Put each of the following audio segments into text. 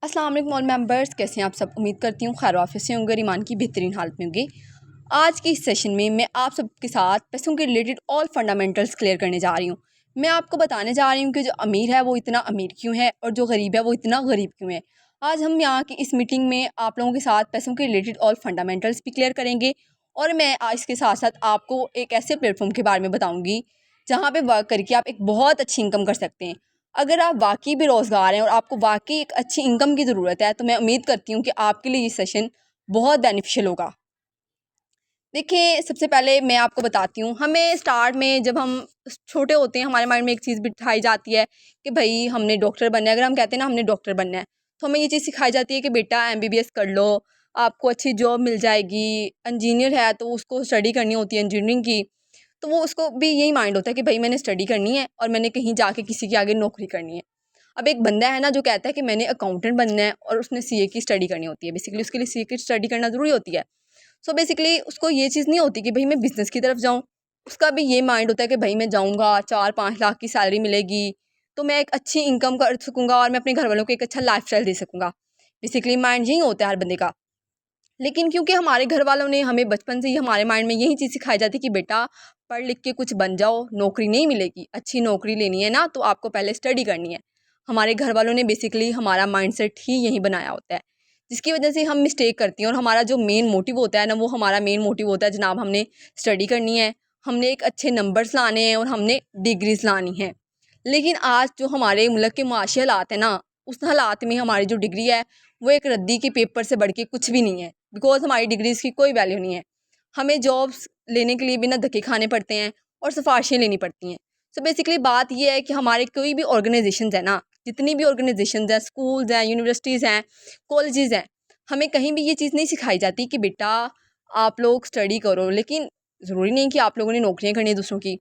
अस्सलाम वालेकुम all members, कैसे हैं आप सब। उम्मीद करती हूँ खैर वाफियत से होंगे और ईमान की बेहतरीन हालत में होंगे। आज की इस सेशन में मैं आप सबके साथ पैसों के रिलेटेड ऑल फंडामेंटल्स क्लियर करने जा रही हूँ। मैं आपको बताने जा रही हूँ कि जो अमीर है वो इतना अमीर क्यों है और जो गरीब है वो इतना गरीब क्यों है। आज हम यहाँ की इस मीटिंग में आप लोगों के साथ पैसों के रिलेटेड ऑल फंडामेंटल्स भी क्लियर करेंगे और मैं आज इसके साथ साथ आपको एक ऐसे प्लेटफॉर्म के बारे में बताऊँगी जहाँ पर वर्क करके आप एक बहुत अच्छी इनकम कर सकते हैं। अगर आप वाकई बेरोज़गार हैं और आपको वाकई एक अच्छी इनकम की ज़रूरत है तो मैं उम्मीद करती हूँ कि आपके लिए ये सेशन बहुत बेनिफिशियल होगा। देखिए, सबसे पहले मैं आपको बताती हूँ, हमें स्टार्ट में जब हम छोटे होते हैं हमारे माइंड में एक चीज़ बिठाई जाती है कि भाई हमने डॉक्टर बनना है। अगर हम कहते हैं ना हमने डॉक्टर बनना है तो हमें ये चीज़ सिखाई जाती है कि बेटा एमबीबीएस कर लो, आपको अच्छी जॉब मिल जाएगी। इंजीनियर है तो उसको स्टडी करनी होती है इंजीनियरिंग की, तो वो उसको भी यही माइंड होता है कि भाई मैंने स्टडी करनी है और मैंने कहीं जाके किसी के आगे नौकरी करनी है। अब एक बंदा है ना जो कहता है कि मैंने अकाउंटेंट बनना है और उसने सीए की स्टडी करनी होती है, बेसिकली उसके लिए सीए की स्टडी करना ज़रूरी होती है। सो बेसिकली उसको ये चीज़ नहीं होती कि भाई मैं बिज़नेस की तरफ जाऊँ। उसका भी ये माइंड होता है कि भाई मैं जाऊँगा 4-5 लाख की सैलरी मिलेगी तो मैं एक अच्छी इनकम कर सकूँगा और मैं अपने घर वालों को एक अच्छा लाइफ़स्टाइल दे सकूँगा। बेसिकली माइंड यही होता है हर बंदे का। लेकिन क्योंकि हमारे घर वालों ने हमें बचपन से ही हमारे माइंड में यही चीज़ सिखाई जाती है कि बेटा पढ़ लिख के कुछ बन जाओ, नौकरी नहीं मिलेगी, अच्छी नौकरी लेनी है ना तो आपको पहले स्टडी करनी है। हमारे घर वालों ने बेसिकली हमारा माइंडसेट ही यही बनाया होता है, जिसकी वजह से हम मिस्टेक करती हैं और हमारा जो मेन मोटिव होता है ना वो हमारा मेन मोटिव होता है जनाब हमने स्टडी करनी है, हमने एक अच्छे नंबर्स लाने हैं और हमने डिग्रीज लानी है। लेकिन आज जो हमारे मुल्क के माशी हालात है ना, उस हालात में हमारी जो डिग्री है वो एक रद्दी के पेपर से बढ़ के कुछ भी नहीं है, बिकॉज हमारी डिग्रीज़ की कोई वैल्यू नहीं है। हमें जॉब्स लेने के लिए बिना धक्के खाने पड़ते हैं और सिफारिशें लेनी पड़ती हैं। सो बेसिकली बात ये है कि हमारे कोई भी ऑर्गेनाइजेशंस है ना, जितनी भी ऑर्गेनाइजेशंस हैं, स्कूल्स हैं, यूनिवर्सिटीज़ हैं, कॉलेजेस हैं, हमें कहीं भी ये चीज़ नहीं सिखाई जाती कि बेटा आप लोग स्टडी करो। लेकिन ज़रूरी नहीं कि आप लोगों ने नौकरियाँ करनी है दूसरों की।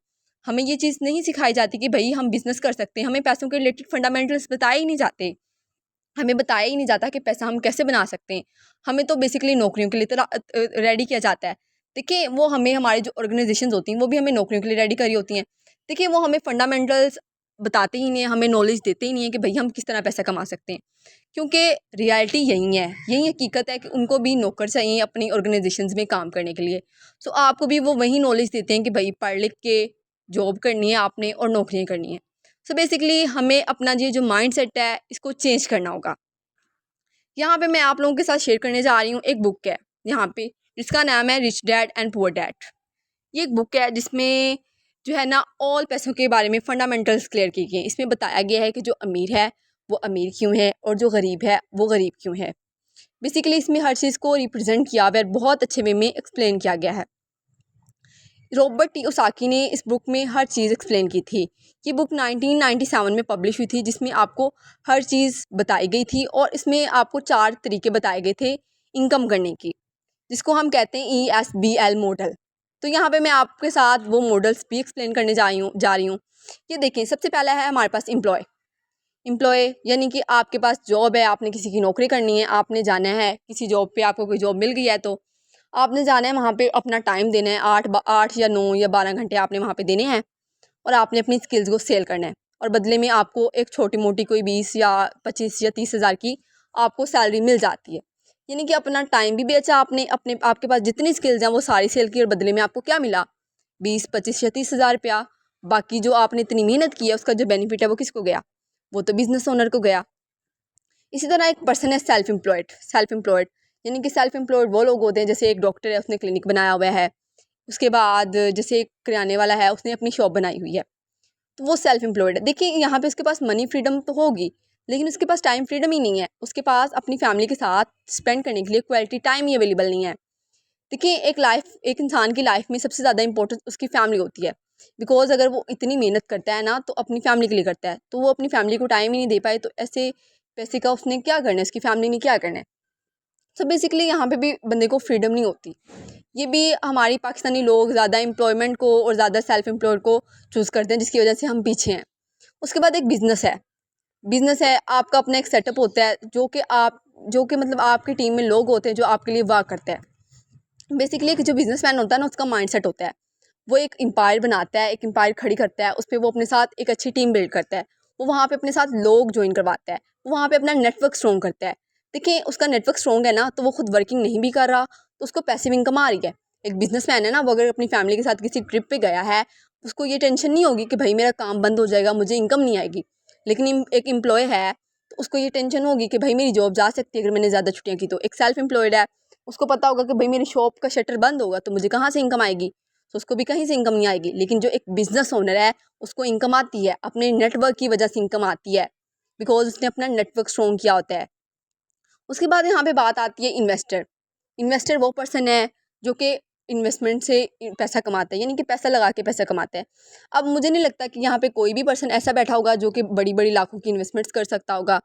हमें ये चीज़ नहीं सिखाई जाती कि भाई हम बिज़नेस कर सकते हैं। हमें पैसों के रिलेटेड फंडामेंटल्स बताए ही नहीं जाते। हमें बताया ही नहीं जाता कि पैसा हम कैसे बना सकते हैं। हमें तो बेसिकली नौकरियों के लिए तो रेडी किया जाता है। देखिए, वो हमें हमारी जो ऑर्गेनाइजेशंस होती हैं वो भी हमें नौकरियों के लिए रेडी करी होती हैं। देखिए, वो हमें फंडामेंटल्स बताते ही नहीं हैं, हमें नॉलेज देते ही नहीं है कि भई हम किस तरह पैसा कमा सकते हैं। क्योंकि रियलिटी यही है, यही हकीकत है कि उनको भी नौकर चाहिए अपनी ऑर्गेनाइजेशंस में काम करने के लिए। सो आपको भी वो वही नॉलेज देते हैं कि भई पढ़ लिख के जॉब करनी है आपने और नौकरियाँ करनी है। सो बेसिकली हमें अपना ये जो माइंडसेट है इसको चेंज करना होगा। यहाँ पे मैं आप लोगों के साथ शेयर करने जा रही हूँ, एक बुक है यहाँ पे जिसका नाम है rich dad and poor dad. ये एक बुक है जिसमें जो है ना ऑल पैसों के बारे में फंडामेंटल्स क्लियर किए गए हैं। इसमें बताया गया है कि जो अमीर है वो अमीर क्यों है और जो गरीब है वो गरीब क्यों है। बेसिकली इसमें हर चीज़ को रिप्रेजेंट किया हुआ है, बहुत अच्छे वे में एक्सप्लेन किया गया है। रॉबर्ट टी ओसाकी ने इस बुक में हर चीज़ एक्सप्लेन की थी। ये बुक 1997 में पब्लिश हुई थी जिसमें आपको हर चीज़ बताई गई थी और इसमें आपको 4 तरीके बताए गए थे इनकम करने की, जिसको हम कहते हैं ESBL मॉडल। तो यहाँ पे मैं आपके साथ वो मॉडल्स भी एक्सप्लेन करने जा रही हूँ। ये देखें, सबसे पहला है हमारे पास एम्प्लॉय यानी कि आपके पास जॉब है, आपने किसी की नौकरी करनी है, आपने जाना है किसी जॉब पे, आपको कोई जॉब मिल गई है तो आपने जाना है वहाँ पे, अपना टाइम देना है, 8 या 9 या 12 घंटे आपने वहाँ पे देने हैं और आपने अपनी स्किल्स को सेल करना है और बदले में आपको एक छोटी मोटी कोई 20 या 25 या 30 हज़ार की आपको सैलरी मिल जाती है। यानी कि अपना टाइम भी बेचा आपने, अपने आपके पास जितनी स्किल्स हैं वो सारी सेल की और बदले में आपको क्या मिला, 20-25 या 30 हज़ार रुपया। बाकी जो आपने इतनी मेहनत की है उसका जो बेनिफिट है वो किसको गया, वो तो बिजनेस ओनर को गया। इसी तरह एक पर्सन है सेल्फ एम्प्लॉयड यानी कि सेल्फ एम्प्लॉयड वो लोग होते हैं, जैसे एक डॉक्टर है उसने क्लिनिक बनाया हुआ है, उसके बाद जैसे एक किराने वाला है उसने अपनी शॉप बनाई हुई है, तो वो सेल्फ एम्प्लॉयड है। देखिए, यहाँ पे उसके पास मनी फ्रीडम तो होगी लेकिन उसके पास टाइम फ्रीडम ही नहीं है, उसके पास अपनी फैमिली के साथ स्पेंड करने के लिए क्वालिटी टाइम ही अवेलेबल नहीं है। देखिए, एक इंसान की लाइफ में सबसे ज़्यादा इंपॉर्टेंस उसकी फैमिली होती है। बिकॉज अगर वो इतनी मेहनत करता है ना तो अपनी फैमिली के लिए करता है, तो वो अपनी फैमिली को टाइम ही नहीं दे पाए तो ऐसे पैसे का उसने क्या करना है, उसकी फैमिली ने क्या करना है। सो बेसिकली यहाँ पे भी बंदे को फ्रीडम नहीं होती। ये भी हमारी पाकिस्तानी लोग ज़्यादा एम्प्लॉयमेंट को और ज़्यादा सेल्फ एम्प्लॉयड को चूज़ करते हैं, जिसकी वजह से हम पीछे हैं। उसके बाद एक बिज़नेस है, आपका अपना एक सेटअप होता है जो कि मतलब आपकी टीम में लोग होते हैं जो आपके लिए वर्क करते हैं। बेसिकली एक जो बिजनेसमैन होता है ना उसका माइंडसेट होता है, वो एक एम्पायर बनाता है, एक एम्पायर खड़ी करता है, उस पर वो अपने साथ एक अच्छी टीम बिल्ड करता है, वो वहाँ पे अपने साथ लोग ज्वाइन करवाता है, वहाँ पे अपना नेटवर्क स्ट्रॉन्ग करता है। देखिए उसका नेटवर्क स्ट्रॉन्ग है ना, तो वो खुद वर्किंग नहीं भी कर रहा, तो उसको पैसिव इनकम आ रही है। एक बिजनेसमैन है ना, वो अगर अपनी फैमिली के साथ किसी ट्रिप पे गया है, उसको ये टेंशन नहीं होगी कि भाई मेरा काम बंद हो जाएगा, मुझे इनकम नहीं आएगी। लेकिन एक एम्प्लॉय है तो उसको ये टेंशन होगी कि भाई मेरी जॉब जा सकती है अगर मैंने ज़्यादा छुट्टियाँ की तो। एक सेल्फ एम्प्लॉयड है, उसको पता होगा कि भाई मेरी शॉप का शटर बंद होगा तो मुझे कहाँ से इनकम आएगी, तो उसको भी कहीं से इनकम नहीं आएगी। लेकिन जो एक बिजनेस ओनर है उसको इनकम आती है, अपने नेटवर्क की वजह से इनकम आती है, बिकॉज उसने अपना नेटवर्क स्ट्रॉन्ग किया होता है। उसके बाद यहाँ पे बात आती है इन्वेस्टर। इन्वेस्टर वो पर्सन है जो कि इन्वेस्टमेंट से पैसा कमाता है, यानी कि पैसा लगा के पैसा कमाता है। अब मुझे नहीं लगता कि यहाँ पे कोई भी पर्सन ऐसा बैठा होगा जो कि बड़ी बड़ी लाखों की इन्वेस्टमेंट्स कर सकता होगा।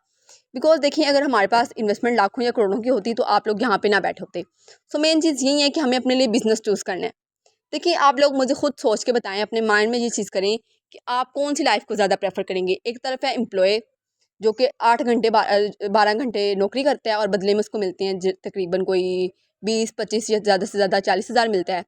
बिकॉज देखिए अगर हमारे पास इन्वेस्टमेंट लाखों या करोड़ों की होती तो आप लोग यहाँ पे ना बैठे होते। सो मेन चीज़ यही है कि हमें अपने लिए बिजनेस चूज़ करना है। देखिए आप लोग मुझे खुद सोच के बताएं, अपने माइंड में ये चीज़ करें कि आप कौन सी लाइफ को ज़्यादा प्रेफर करेंगे। एक तरफ है एम्प्लॉय जो कि 8 घंटे 12 घंटे नौकरी करता है और बदले में उसको मिलते हैं तकरीबन कोई 20-25 या ज़्यादा से ज़्यादा 40,000 मिलता है।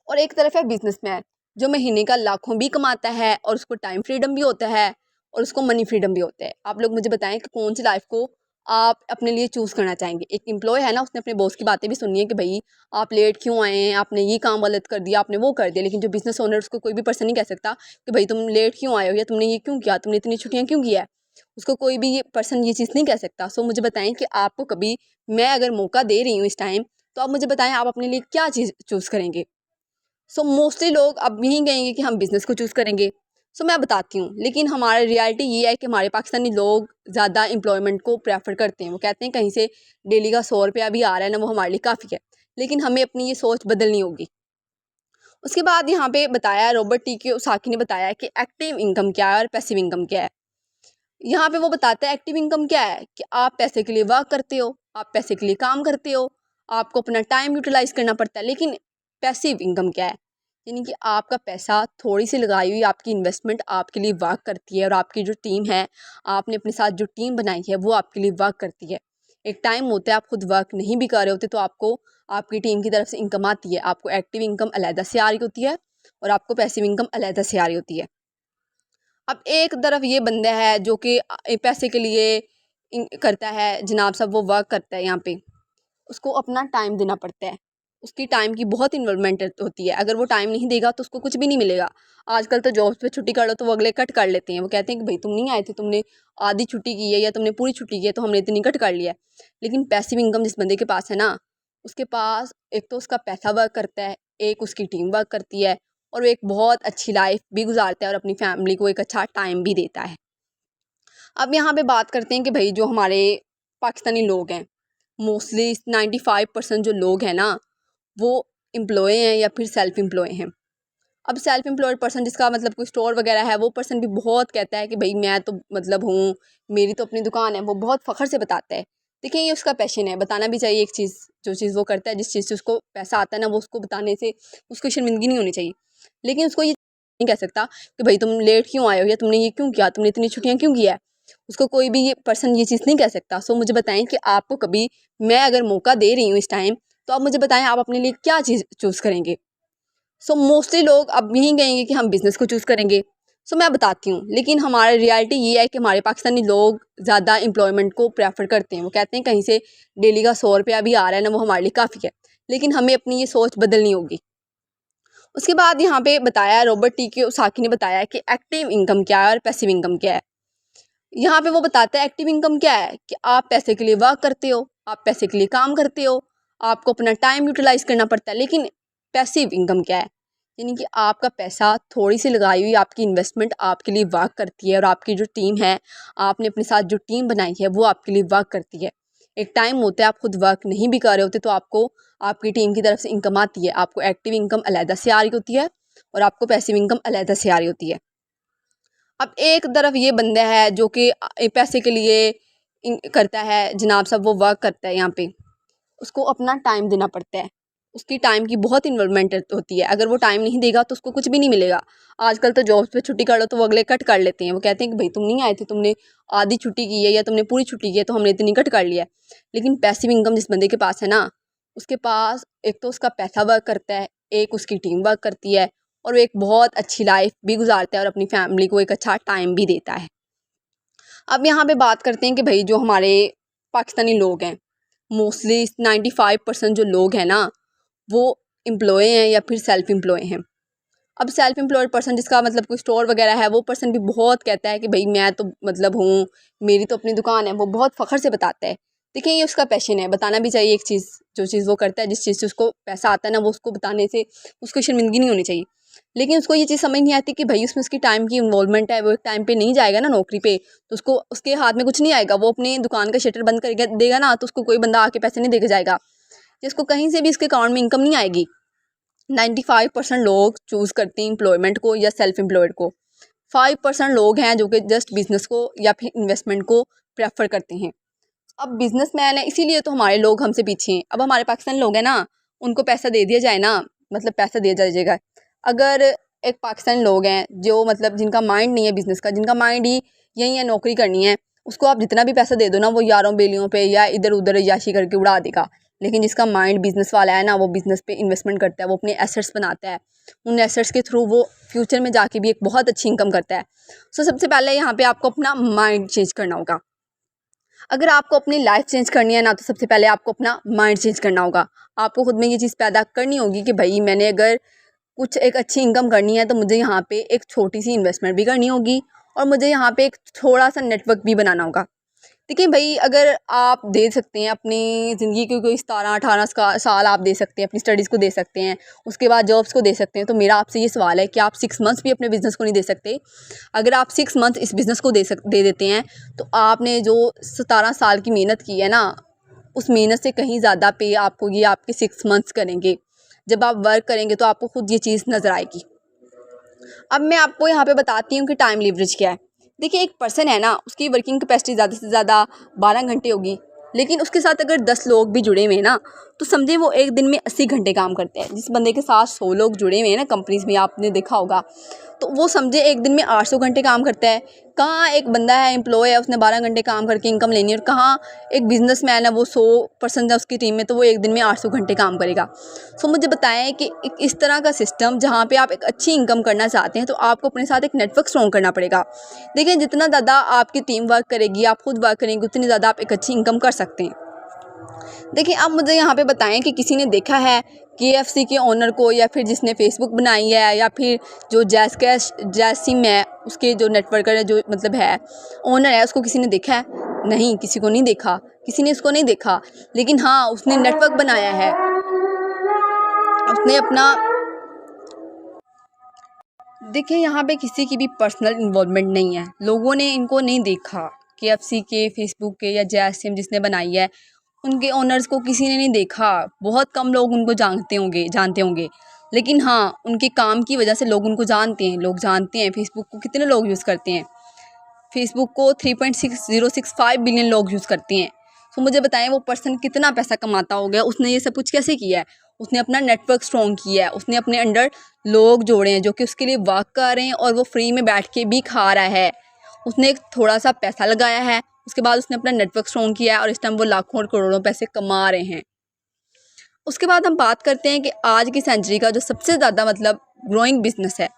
और एक तरफ है बिजनेसमैन जो महीने का लाखों भी कमाता है और उसको टाइम फ्रीडम भी होता है और उसको मनी फ्रीडम भी होता है। आप लोग मुझे बताएं कि कौन सी लाइफ को आप अपने लिए चूज़ करना चाहेंगे। एक एम्प्लॉय है ना, उसने अपने बॉस की बातें भी सुननी है कि भाई आप लेट क्यों आए हैं, आपने ये काम गलत कर दिया, आपने वो कर दिया। लेकिन जो बिजनेस ओनर, उसको कोई भी पर्सन नहीं कह सकता कि भाई तुम लेट क्यों आए हो या तुमने ये क्यों किया, तुमने इतनी छुट्टियाँ क्यों किया है। उसको कोई भी ये पर्सन ये चीज़ नहीं कह सकता। सो मुझे बताएं कि आपको कभी, मैं अगर मौका दे रही हूँ इस टाइम, तो आप मुझे बताएं आप अपने लिए क्या चीज़ चूज़ करेंगे। सो मोस्टली लोग अब यही कहेंगे कि हम बिज़नेस को चूज़ करेंगे। सो मैं बताती हूँ, लेकिन हमारा रियलिटी ये है कि हमारे पाकिस्तानी लोग ज़्यादा एम्प्लॉयमेंट को प्रेफर करते हैं। वो कहते हैं कहीं से डेली का 100 रुपया भी आ रहा है ना, वो हमारे लिए काफ़ी है। लेकिन हमें अपनी ये सोच बदलनी होगी। उसके बाद यहाँ पे बताया, रॉबर्ट टी कियोसाकी ने बताया कि एक्टिव इनकम क्या है और पैसिव इनकम क्या है। यहाँ पे वो बताता है एक्टिव इनकम क्या है कि आप पैसे के लिए वर्क करते हो, आप पैसे के लिए काम करते हो, आपको अपना टाइम यूटिलाइज करना पड़ता है। लेकिन पैसिव इनकम क्या है, यानी कि आपका पैसा थोड़ी सी लगाई हुई आपकी इन्वेस्टमेंट आपके लिए वर्क करती है और आपकी जो टीम है, आपने अपने साथ जो टीम बनाई है वो आपके लिए वर्क करती है। एक टाइम होता है आप खुद वर्क नहीं भी कर रहे होते तो आपको आपकी टीम की तरफ से इनकम आती है। आपको एक्टिव इनकम अलहदा से आ रही होती है और आपको पैसिव इनकम अलहदा से आ रही होती है। अब एक तरफ ये बंदा है जो कि पैसे के लिए करता है जनाब साहब, वो वर्क करता है यहाँ पे, उसको अपना टाइम देना पड़ता है, उसकी टाइम की बहुत इन्वॉल्वमेंट होती है। अगर वो टाइम नहीं देगा तो उसको कुछ भी नहीं मिलेगा। आजकल तो जॉब्स पे छुट्टी कर लो तो वो अगले कट कर लेते हैं। वो कहते हैं कि भाई तुम नहीं आए थे, तुमने आधी छुट्टी की है या तुमने पूरी छुट्टी की है तो हमने इतनी कट कर लिया है। लेकिन पैसिव इनकम जिस बंदे के पास है ना, उसके पास एक तो उसका पैसा वर्क करता है, एक उसकी टीम वर्क करती है और वो एक बहुत अच्छी लाइफ भी गुजारता है और अपनी फैमिली को एक अच्छा टाइम भी देता है। अब यहाँ पे बात करते हैं कि भाई जो हमारे पाकिस्तानी लोग हैं, मोस्टली 95% जो लोग हैं ना, वो एम्प्लॉय हैं या फिर सेल्फ एम्प्लॉय हैं। अब सेल्फ एम्प्लॉयड पर्सन जिसका मतलब कोई स्टोर वगैरह है, वो पर्सन भी बहुत कहता है कि भाई मैं तो मतलब हूँ, मेरी तो अपनी दुकान है। वो बहुत फ़ख्र से बताता है। देखिए ये उसका पैशन है, बताना भी चाहिए। एक चीज़, जो चीज़ वो करता है, जिस चीज़ से उसको पैसा आता है ना, वो उसको बताने से उसको शर्मिंदगी नहीं होनी चाहिए। लेकिन उसको ये नहीं कह सकता कि भाई तुम लेट क्यों आए हो या तुमने ये क्यों किया, तुमने इतनी छुट्टियाँ क्यों किया है। उसको कोई भी ये पर्सन ये चीज़ नहीं कह सकता। सो मुझे बताएं कि आपको कभी, मैं अगर मौका दे रही हूँ इस टाइम, तो आप मुझे बताएं आप अपने लिए क्या चीज़ चूज़ करेंगे। सो मोस्टली लोग अब यही कहेंगे कि हम बिज़नेस को चूज़ करेंगे। सो मैं बताती हूँ, लेकिन हमारा रियलिटी ये है कि हमारे पाकिस्तानी लोग ज़्यादा एम्प्लॉयमेंट को प्रेफर करते हैं। वो कहते हैं कहीं से डेली का 100 रुपया भी आ रहा है ना, वो हमारे लिए काफ़ी है। लेकिन हमें अपनी ये सोच बदलनी होगी। उसके बाद यहाँ पे बताया, रॉबर्ट टी कियोसाकी ने बताया कि एक्टिव इनकम क्या है और पैसिव इनकम क्या है। यहाँ पे वो बताता है एक्टिव इनकम क्या है कि आप पैसे के लिए वर्क करते हो, आप पैसे के लिए काम करते हो, आपको अपना टाइम यूटिलाइज करना पड़ता है। लेकिन पैसिव इनकम क्या है, यानी कि आपका पैसा थोड़ी सी लगाई हुई आपकी इन्वेस्टमेंट आपके लिए वर्क करती है और आपकी जो टीम है, आपने अपने साथ जो टीम बनाई है, वो आपके लिए वर्क करती है। एक टाइम होता है आप खुद वर्क नहीं भी कर रहे होते तो आपको आपकी टीम की तरफ से इनकम आती है। आपको एक्टिव इनकम अलहदा से आ रही होती है और आपको पैसिव इनकम अलहदा से आ रही होती है। अब एक तरफ ये बंदा है जो कि पैसे के लिए करता है जनाब साहब, वो वर्क करता है यहाँ पे, उसको अपना टाइम देना पड़ता है, उसकी टाइम की बहुत इन्वॉल्वमेंट होती है। अगर वो टाइम नहीं देगा तो उसको कुछ भी नहीं मिलेगा। आजकल तो जॉब्स पे छुट्टी कर लो तो वो अगले कट कर लेते हैं। वो कहते हैं कि भाई तुम नहीं आए थे, तुमने आधी छुट्टी की है या तुमने पूरी छुट्टी की है तो हमने इतनी कट कर लिया है। लेकिन पैसिव इनकम जिस बंदे के पास है ना, उसके पास एक तो उसका पैसा वर्क करता है, एक उसकी टीम वर्क करती है और वो एक बहुत अच्छी लाइफ भी गुजारता है और अपनी फैमिली को एक अच्छा टाइम भी देता है। अब यहाँ पे बात करते हैं कि भाई जो हमारे पाकिस्तानी लोग हैं, मोस्टली 95% जो लोग हैं ना, वो एम्प्लॉय हैं या फिर सेल्फ एम्प्लॉय हैं। अब सेल्फ एम्प्लॉयड पर्सन जिसका मतलब कोई स्टोर वगैरह है, वो पर्सन भी बहुत कहता है कि भाई मैं तो मतलब हूँ, मेरी तो अपनी दुकान है, वो बहुत फ़ख्र से बताता है। देखिए ये उसका पैशन है, बताना भी चाहिए। एक चीज़ जो चीज़ वो करता है, जिस चीज़ से उसको पैसा आता है ना, वो उसको बताने से उसको शर्मिंदगी नहीं होनी चाहिए। लेकिन उसको ये चीज़ समझ नहीं आती कि भाई उसमें उसकी टाइम की इन्वॉल्वमेंट है, वो एक टाइम पे नहीं जाएगा ना नौकरी पे, तो उसको उसके हाथ में कुछ नहीं आएगा। वो अपनी दुकान का शटर बंद करके देगा ना, तो उसको कोई बंदा आके पैसे नहीं देके जाएगा, जिसको कहीं से भी इसके अकाउंट में इनकम नहीं आएगी। 95% लोग चूज़ करते हैं एम्प्लॉयमेंट को या सेल्फ एम्प्लॉयड को। 5% लोग हैं जो कि जस्ट बिजनेस को या फिर इन्वेस्टमेंट को प्रेफर करते हैं। अब बिजनेसमैन है, इसीलिए तो हमारे लोग हमसे पीछे हैं। अब हमारे पाकिस्तानी लोग हैं ना, उनको पैसा दे दिया जाए ना, मतलब पैसा दिया जाएगा। अगर एक पाकिस्तानी लोग हैं जो मतलब जिनका माइंड नहीं है बिज़नेस का, जिनका माइंड ही यही है नौकरी करनी है, उसको आप जितना भी पैसा दे दो ना, वो यारों बेलियों पे या इधर उधर याशी करके उड़ा देगा। लेकिन जिसका माइंड बिज़नेस वाला है ना, वो बिज़नेस पे इन्वेस्टमेंट करता है, वो अपने एसेट्स बनाता है। उन एसेट्स के थ्रू वो फ्यूचर में जाके भी एक बहुत अच्छी इनकम करता है। सो सबसे पहले यहाँ पे आपको अपना माइंड चेंज करना होगा। अगर आपको अपनी लाइफ चेंज करनी है ना, तो सबसे पहले आपको अपना माइंड चेंज करना होगा। आपको खुद में ये चीज़ पैदा करनी होगी कि भाई मैंने अगर कुछ एक अच्छी इनकम करनी है, तो मुझे यहाँ पे एक छोटी सी इन्वेस्टमेंट भी करनी होगी और मुझे यहाँ पे एक थोड़ा सा नेटवर्क भी बनाना होगा। देखिए भाई, अगर आप दे सकते हैं अपनी ज़िंदगी की कोई 17-18 साल आप दे सकते हैं, अपनी स्टडीज़ को दे सकते हैं, उसके बाद जॉब्स को दे सकते हैं, तो मेरा आपसे ये सवाल है कि आप 6 मंथ्स भी अपने बिज़नेस को नहीं दे सकते? अगर आप 6 मंथ इस बिज़नेस को दे देते हैं, तो आपने जो 17 साल की मेहनत की है ना, उस मेहनत से कहीं ज़्यादा पे आपको ये आपके 6 मंथ्स करेंगे। जब आप वर्क करेंगे तो आपको खुद ये चीज़ नज़र आएगी। अब मैं आपको यहाँ पे बताती हूँ कि टाइम लीवरेज क्या है। देखिए एक पर्सन है ना, उसकी वर्किंग कैपेसिटी ज़्यादा से ज़्यादा 12 घंटे होगी, लेकिन उसके साथ अगर 10 लोग भी जुड़े हुए हैं ना, तो समझे वो एक दिन में 80 घंटे काम करते हैं। जिस बंदे के साथ 100 लोग जुड़े हुए हैं ना कंपनीज़ में, आपने देखा होगा, तो वो समझे एक दिन में 800 घंटे काम करता है। कहाँ एक बंदा है एम्प्लॉय है, उसने 12 घंटे काम करके इनकम लेनी है, और कहाँ एक बिजनेसमैन है, वो 100 पर्सन है उसकी टीम में, तो वो एक दिन में 800 घंटे काम करेगा। सो मुझे बताएं कि एक इस तरह का सिस्टम जहाँ पे आप एक अच्छी इनकम करना चाहते हैं, तो आपको अपने साथ एक नेटवर्क स्ट्रॉन्ग करना पड़ेगा। देखिए जितना ज़्यादा आपकी टीम वर्क करेगी, आप खुद वर्क करेंगे, उतनी ज़्यादा आप एक अच्छी इनकम कर सकते हैं। देखिए आप मुझे यहाँ पे बताएं कि किसी ने देखा है KFC के ओनर को, या फिर जिसने फेसबुक बनाई है, या फिर जो जैसिम है उसके जो नेटवर्कर है, जो मतलब है ओनर है, उसको किसी ने देखा है? नहीं, किसी को नहीं देखा, किसी ने उसको नहीं देखा। लेकिन हाँ, उसने नेटवर्क बनाया है, उसने अपना। देखिए यहाँ पे किसी की भी पर्सनल इन्वॉल्वमेंट नहीं है, लोगों ने इनको नहीं देखा। KFC के, फेसबुक के या जैसिम जिसने बनाई है, उनके ओनर्स को किसी ने नहीं देखा। बहुत कम लोग उनको जानते होंगे। लेकिन हाँ, उनके काम की वजह से लोग उनको जानते हैं। लोग जानते हैं फेसबुक को कितने लोग यूज़ करते हैं। फेसबुक को 3.6065 बिलियन लोग यूज़ करते हैं। तो मुझे बताएं वो पर्सन कितना पैसा कमाता हो गया। उसने ये सब कुछ कैसे किया है? उसने अपना नेटवर्क स्ट्रॉन्ग किया है, उसने अपने अंडर लोग जोड़े हैं जो कि उसके लिए वर्क कर रहे हैं, और वो फ्री में बैठ के भी खा रहा है। उसने एक थोड़ा सा पैसा लगाया है, उसके बाद उसने अपना नेटवर्क स्ट्रॉन्ग किया है, और इस टाइम वो लाखों और करोड़ों पैसे कमा रहे हैं। उसके बाद हम बात करते हैं कि आज की सेंचुरी का जो सबसे ज़्यादा मतलब ग्रोइंग बिजनेस है,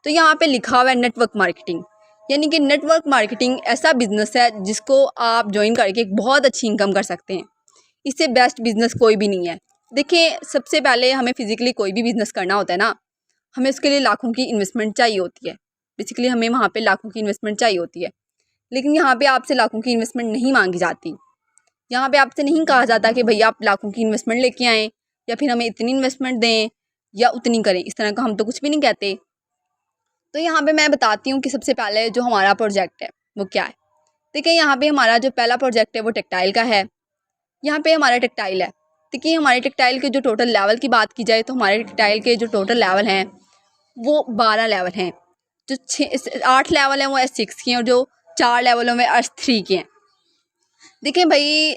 तो यहाँ पे लिखा हुआ है नेटवर्क मार्केटिंग। यानी कि नेटवर्क मार्केटिंग ऐसा बिजनेस है जिसको आप ज्वाइन करके एक बहुत अच्छी इनकम कर सकते हैं। इससे बेस्ट बिजनेस कोई भी नहीं है। देखिए सबसे पहले हमें फिजिकली कोई भी बिजनेस करना होता है ना, हमें उसके लिए लाखों की इन्वेस्टमेंट चाहिए होती है। बेसिकली हमें वहाँ पे लाखों की इन्वेस्टमेंट चाहिए होती है। लेकिन यहाँ पे आपसे लाखों की इन्वेस्टमेंट नहीं मांगी जाती। यहाँ पे आपसे नहीं कहा जाता कि भैया आप लाखों की इन्वेस्टमेंट लेके आएँ, या फिर हमें इतनी इन्वेस्टमेंट दें या उतनी करें। इस तरह का हम तो कुछ भी नहीं कहते। तो यहाँ पे मैं बताती हूँ कि सबसे पहले जो हमारा प्रोजेक्ट है वो क्या है। देखिए यहाँ पे हमारा जो पहला प्रोजेक्ट है वो टेक्सटाइल का है। यहाँ पे हमारा टेक्सटाइल है। देखिए हमारे टेक्सटाइल के जो टोटल लेवल की बात की जाए, तो हमारे टेक्सटाइल के जो टोटल लेवल हैं वो 12 लेवल हैं। जो 8 लेवल हैं वो S6 के हैं, और जो 4 लेवलों में S3 के हैं। देखिए भाई,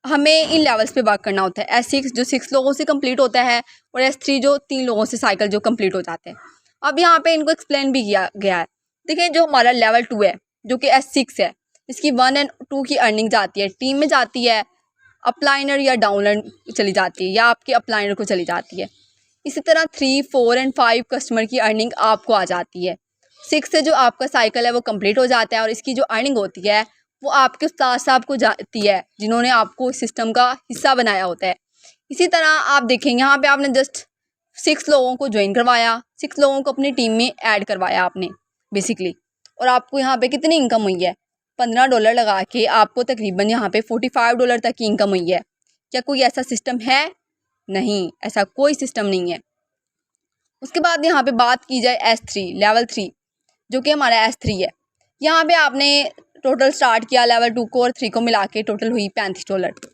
हमें इन लेवल्स पे वर्क करना होता है। S6 जो 6 लोगों से कंप्लीट होता है, और S3 जो 3 लोगों से साइकिल जो कंप्लीट हो जाते हैं। अब यहाँ पे इनको एक्सप्लेन भी किया गया है। देखिए जो हमारा लेवल 2 है, जो कि S6 है, इसकी 1 और 2 की अर्निंग जाती है, टीम में जाती है, अपलाइनर या डाउनलाइन चली जाती है, या आपके अपलाइनर को चली जाती है। इसी तरह 3, 4 और 5 कस्टमर की अर्निंग आपको आ जाती है। 6 से जो आपका साइकिल है वो कंप्लीट हो जाता है और इसकी जो अर्निंग होती है वो आपके उस्ताद साहब को जाती है जिन्होंने आपको इस सिस्टम का हिस्सा बनाया होता है। इसी तरह आप देखेंगे यहाँ पे आपने जस्ट 6 लोगों को ज्वाइन करवाया, 6 लोगों को अपनी टीम में ऐड करवाया आपने बेसिकली, और आपको यहाँ पे कितनी इनकम हुई है, $15 लगा के आपको तकरीबन यहाँ पे $45 तक की इनकम हुई है। क्या कोई ऐसा सिस्टम है? नहीं, ऐसा कोई सिस्टम नहीं है। उसके बाद यहाँ पे बात की जाए S3 लेवल 3 जो कि हमारा S3 है। यहाँ पे आपने टोटल स्टार्ट किया लेवल 2 को और 3 को मिला के टोटल हुई $35।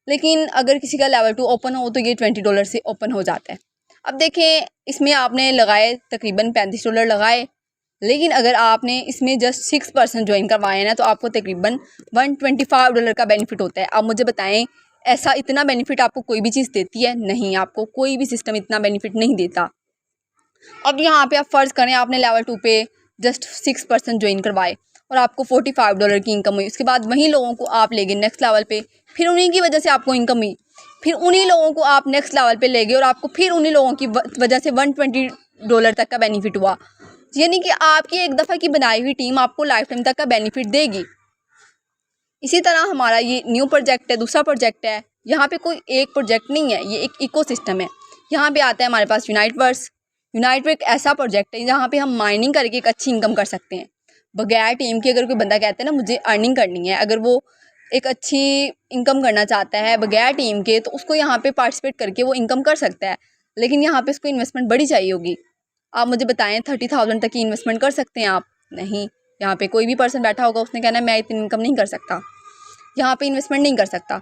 लेकिन अगर किसी का लेवल 2 ओपन हो तो ये $20 से ओपन हो जाता है। अब देखें इसमें आपने लगाए तकरीबन $35 लगाए, लेकिन अगर आपने इसमें जस्ट 6% ज्वाइन करवाए ना तो आपको तकरीबन $125 का बेनिफिट होता है। आप मुझे बताएं ऐसा इतना बेनिफिट आपको कोई भी चीज़ देती है? नहीं, आपको कोई भी सिस्टम इतना बेनिफिट नहीं देता। अब यहाँ पे आप फ़र्ज़ करें आपने लेवल 2 पे जस्ट 6% ज्वाइन करवाए और आपको $45 की इनकम हुई। उसके बाद वहीं लोगों को आप ले गए नेक्स्ट लेवल पे, फिर उन्हीं की वजह से आपको इनकम हुई, फिर उन्हीं लोगों को आप नेक्स्ट लेवल पे ले गए और आपको फिर उन्हीं लोगों की वजह से $120 तक का बेनिफिट हुआ। यानी कि आपकी एक दफ़ा की बनाई हुई टीम आपको लाइफ टाइम तक का बेनिफिट देगी। इसी तरह हमारा ये न्यू प्रोजेक्ट है, दूसरा प्रोजेक्ट है। यहाँ पे कोई एक प्रोजेक्ट नहीं है, ये एक इकोसिस्टम है। यहाँ पे आता है हमारे पास यूनाइटवर्स। यूनाइटवर्स एक ऐसा प्रोजेक्ट है जहाँ पे हम माइनिंग करके एक अच्छी इनकम कर सकते हैं बगैर टीम के। अगर कोई बंदा कहता है ना मुझे अर्निंग करनी है, अगर वो एक अच्छी इनकम करना चाहता है बगैर टीम के, तो उसको यहाँ पे पार्टिसिपेट करके वो इनकम कर सकता है। लेकिन यहाँ पे उसको इन्वेस्टमेंट बड़ी चाहिए होगी। आप मुझे बताएं 30,000 तक की इन्वेस्टमेंट कर सकते हैं आप? नहीं, यहाँ पे कोई भी पर्सन बैठा होगा उसने कहना है मैं इतनी इनकम नहीं कर सकता, यहाँ पे इन्वेस्टमेंट नहीं कर सकता।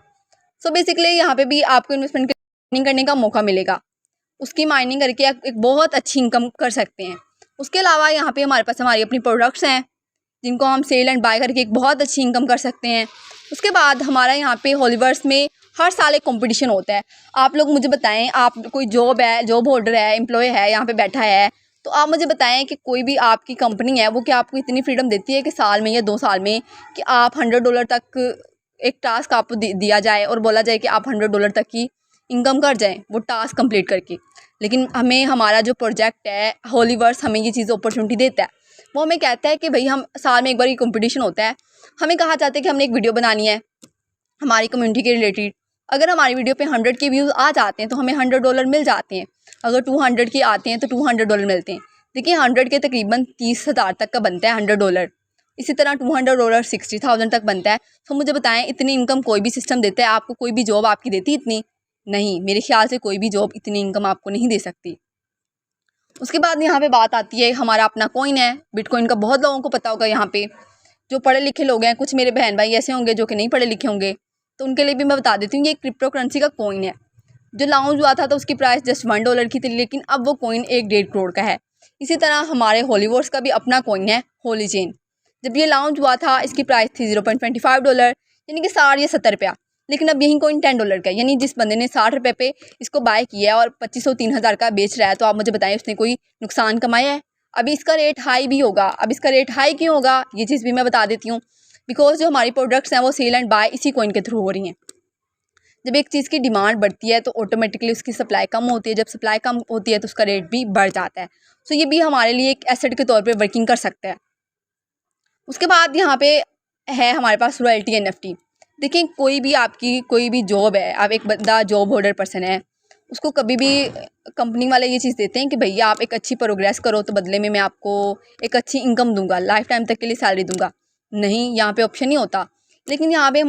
सो बेसिकली यहाँ पे भी आपको इन्वेस्टमेंट करने का मौका मिलेगा, उसकी माइनिंग करके एक बहुत अच्छी इनकम कर सकते हैं। उसके अलावा यहाँ पे हमारे पास हमारी अपनी प्रोडक्ट्स हैं जिनको हम सेल एंड बाय करके एक बहुत अच्छी इनकम कर सकते हैं। उसके बाद हमारा यहाँ पे होलीवर्स में हर साल एक कंपटीशन होता है। आप लोग मुझे बताएं, आप कोई जॉब है, जॉब होल्डर है, एम्प्लॉय है, यहाँ पे बैठा है, तो आप मुझे बताएं कि कोई भी आपकी कंपनी है वो क्या आपको इतनी फ्रीडम देती है कि साल में या 2 साल में कि आप $100 तक एक टास्क आपको दिया जाए और बोला जाए कि आप $100 तक की इनकम कर जाएं वो टास्क कंप्लीट करके। लेकिन हमें हमारा जो प्रोजेक्ट है होलीवर्स हमें ये चीज़ अपॉर्चुनिटी देता है। वो हमें कहता है कि भाई हम साल में एक बार ये कंपटीशन होता है, हमें कहा जाता है कि हमने एक वीडियो बनानी है हमारी कम्युनिटी के रिलेटेड। अगर हमारी वीडियो पे 100 के व्यूज़ आ जाते हैं तो हमें $100 मिल जाते हैं। अगर 200 के आते हैं तो $200 मिलते हैं। देखिए 100 के तकरीबन 30,000 तक का बनता है $100। इसी तरह $200 60,000 तक बनता है। तो मुझे बताएं इतनी इनकम कोई भी सिस्टम देता है आपको? कोई भी जॉब आपकी देती इतनी? नहीं, मेरे ख्याल से कोई भी जॉब इतनी इनकम आपको नहीं दे सकती। उसके बाद यहाँ पे बात आती है हमारा अपना कॉइन है बिटकॉइन का। बहुत लोगों को पता होगा, यहाँ पे जो पढ़े लिखे लोग हैं, कुछ मेरे बहन भाई ऐसे होंगे जो कि नहीं पढ़े लिखे होंगे, तो उनके लिए भी मैं बता देती हूँ। ये क्रिप्टो करेंसी का कॉइन है जो लॉन्च हुआ था तो उसकी प्राइस जस्ट $1 की थी, लेकिन अब वो कॉइन 1-1.5 करोड़ का है। इसी तरह हमारे होलीवर्स का भी अपना कॉइन है होली चेन। जब ये लॉन्च हुआ था इसकी प्राइस थी $0.25 यानी कि 60 या 70 रुपया, लेकिन अब यही कॉइन $10 का है। यानी जिस बंदे ने 60 रुपये पे इसको बाय किया है और 2,500-3,000 का बेच रहा है, तो आप मुझे बताएं उसने कोई नुकसान कमाया है? अभी इसका रेट हाई भी होगा। अब इसका रेट हाई क्यों होगा ये चीज़ भी मैं बता देती हूँ। बिकॉज जो हमारी प्रोडक्ट्स हैं वो सेल एंड बाय इसी कॉइन के थ्रू हो रही हैं। जब एक चीज़ की डिमांड बढ़ती है तो ऑटोमेटिकली उसकी सप्लाई कम होती है, जब सप्लाई कम होती है तो उसका रेट भी बढ़ जाता है। सो ये भी हमारे लिए एक एसेट के तौर पे वर्किंग कर सकता है। उसके बाद यहाँ पे है हमारे पास रॉयल्टी NFT। देखिए कोई भी आपकी कोई भी जॉब है, आप एक बंदा जॉब होल्डर पर्सन है, उसको कभी भी कंपनी वाले ये चीज़ देते हैं कि भैया आप एक अच्छी प्रोग्रेस करो तो बदले में मैं आपको एक अच्छी इनकम दूंगा, लाइफ टाइम तक के लिए सैलरी दूंगा। नहीं, यहाँ पे ऑप्शन नहीं होता। लेकिन यहाँ पे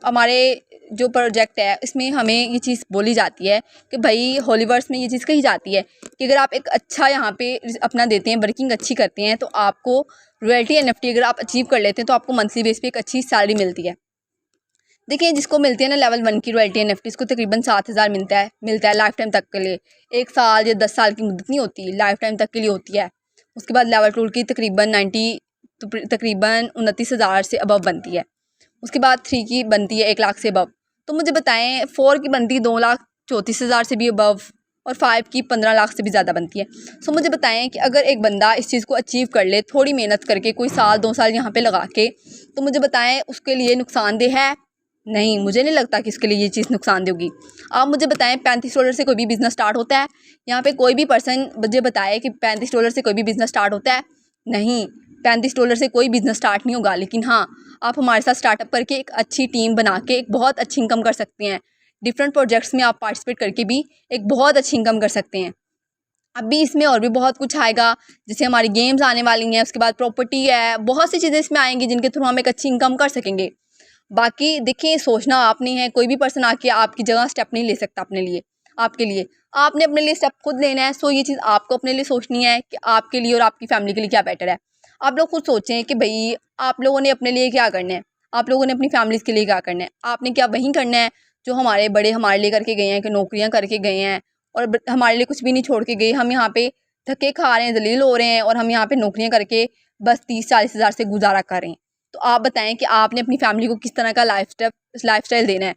हमारे जो प्रोजेक्ट है इसमें हमें ये चीज़ बोली जाती है कि भाई होलीवर्स में ये चीज़ कही जाती है कि अगर आप एक अच्छा यहाँ पे अपना देते हैं, वर्किंग अच्छी करते हैं, तो आपको रॉयल्टी NFT अगर आप अचीव कर लेते हैं तो आपको मंथली बेस पे एक अच्छी सैलरी मिलती है। देखिए जिसको मिलती है ना लेवल 1 की रॉयल्टी NFT, इसको तकरीबन 7,000 मिलता है लाइफ टाइम तक के लिए। 1 साल या 10 साल की मुद्दत नहीं होती, लाइफ टाइम तक के लिए होती है। उसके बाद लेवल 2 की तकरीबन 29,000 से अबव बनती है। उसके बाद 3 की बनती है 1 लाख से अबव। तो मुझे बताएं 4 की बनती है 2,34,000 से भी अबव और 5 की 15 लाख से भी ज़्यादा बनती है। सो मुझे बताएं कि अगर एक बंदा इस चीज़ को अचीव कर ले थोड़ी मेहनत करके, कोई साल 2 साल यहाँ पे लगा के, तो मुझे बताएं उसके लिए नुकसानदेह है? नहीं, मुझे नहीं लगता कि इसके लिए ये चीज़ नुकसानदेह होगी। आप मुझे बताएं $35 से कोई भी बिज़नेस स्टार्ट होता है? यहाँ पे कोई भी पर्सन मुझे बताए कि $35 से कोई भी बिज़नेस स्टार्ट होता है? नहीं, $35 से कोई बिज़नेस स्टार्ट नहीं होगा, लेकिन हाँ, आप हमारे साथ स्टार्टअप करके एक अच्छी टीम बना के एक बहुत अच्छी इनकम कर सकते हैं। डिफरेंट प्रोजेक्ट्स में आप पार्टिसिपेट करके भी एक बहुत अच्छी इनकम कर सकते हैं। अभी इसमें और भी बहुत कुछ आएगा, जैसे हमारी गेम्स आने वाली हैं, उसके बाद प्रॉपर्टी है, बहुत सी चीज़ें इसमें आएंगी जिनके थ्रू हम एक अच्छी इनकम कर सकेंगे। बाकी देखिए, सोचना आपने है, कोई भी पर्सन आके आपकी जगह स्टेप नहीं ले सकता अपने लिए, आपके लिए। आपने अपने लिए स्टेप खुद लेना है। सो ये चीज़ आपको अपने लिए सोचनी है कि आपके लिए और आपकी फैमिली के लिए क्या बेटर है। आप लोग खुद सोचें कि भाई आप लोगों ने अपने लिए क्या करना है, आप लोगों ने अपनी फैमिलीज़ के लिए क्या करना है। आपने क्या वही करना है जो हमारे बड़े हमारे लिए करके गए हैं, कि नौकरियाँ करके गए हैं और हमारे लिए कुछ भी नहीं छोड़ के गए। हम यहाँ पे धक्के खा रहे हैं, जलील हो रहे हैं, और हम यहाँ पे नौकरियाँ करके बस 30-40 हज़ार से गुजारा कर रहे हैं। तो आप बताएं कि आपने अपनी फैमिली को किस तरह का लाइफस्टाइल देना है।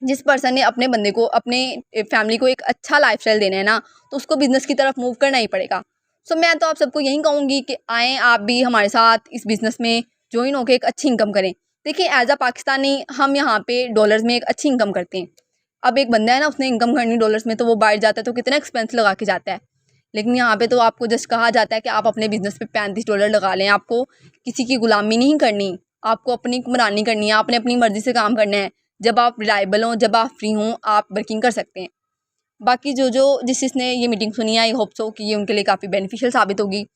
जिस पर्सन ने अपने बंदे को, अपने फैमिली को एक अच्छा लाइफस्टाइल देना है ना, तो उसको बिज़नेस की तरफ मूव करना ही पड़ेगा। सो मैं तो आप सबको यही कहूँगी कि आएँ आप भी हमारे साथ इस बिज़नेस में ज्वाइन होकर एक अच्छी इनकम करें। देखिए, एज अ पाकिस्तानी हम यहाँ पे डॉलर्स में एक अच्छी इनकम करते हैं। अब एक बंदा है ना, उसने इनकम करनी डॉलर्स में, तो वो बाहर जाता है तो कितना एक्सपेंस लगा के जाता है। लेकिन यहाँ पे तो आपको जस्ट कहा जाता है कि आप अपने बिज़नेस पे $35 लगा लें। आपको किसी की गुलामी नहीं करनी, आपको अपनी हुक्मरानी नहीं करनी है, आपने अपनी मर्ज़ी से काम करना है। जब आप रिलायबल हों, जब आप फ्री हों, आप वर्किंग कर सकते हैं। बाकी जो जिसने ये मीटिंग सुनी है, आई होप सो कि ये उनके लिए काफ़ी बेनिफिशियल साबित होगी।